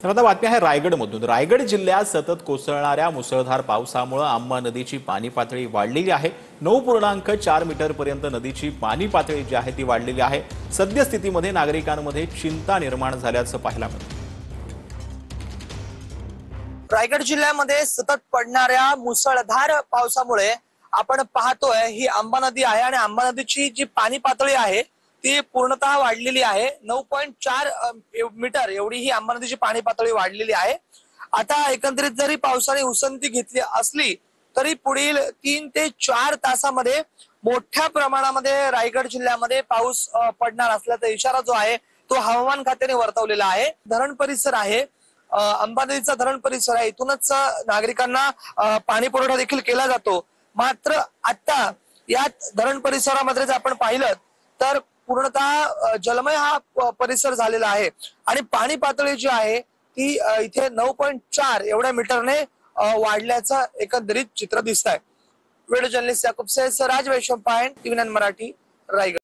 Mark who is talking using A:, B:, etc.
A: तर आता बातमी आहे रायगडमधून। रायगड जिल्ह्यात सतत कोसळणाऱ्या मुसळधार पावसामुळे आंबा नदीची पाणी पातळी वाढलेली आहे। 9.4 मीटरपर्यंत नदीची पाणी पातळी जी आहे ती वाढलेली आहे। सद्यस्थितीमध्ये नागरिकांमध्ये चिंता निर्माण झाल्याचं पाहायला मिळतं।
B: रायगड जिल्ह्यामध्ये सतत पडणाऱ्या मुसळधार पावसामुळे आपण पाहतोय ही आंबा नदी आहे आणि आंबा नदीची जी पाणी पातळी आहे ती पूर्णतः वाढलेली आहे। 9.4 मीटर एवढी ही आंबा नदीची पाणी पातळी वाढलेली आहे। आता एकंदरीत जरी पावसाने उसंती घेतली असली तरी पुढील 3 ते 4 तासामध्ये मोठ्या प्रमाणामध्ये रायगड जिल्ह्यामध्ये पाऊस पडणार असल्याचा इशारा जो आहे तो हवामान खात्याने वर्तवलेला आहे। धरण परिसर आहे, आंबा नदीचा धरण परिसर आहे, इथूनच नागरिकांना पाणी पुरवठा देखील केला जातो। मात्र आता या धरण परिसरामध्ये जर आपण पाहिलं तर पूर्णतः जलमय हा परिसर झालेला आहे आणि पाणी पातळी जी आहे ती इथे 9.4 एवढ्या मीटरने वाढल्याचं एकंदरीत चित्र दिसत आहे। व्हिडिओ जर्नलिस्ट याकूब सैयद, राज वैशम पायन, टीव्ही 9 मराठी, रायगड।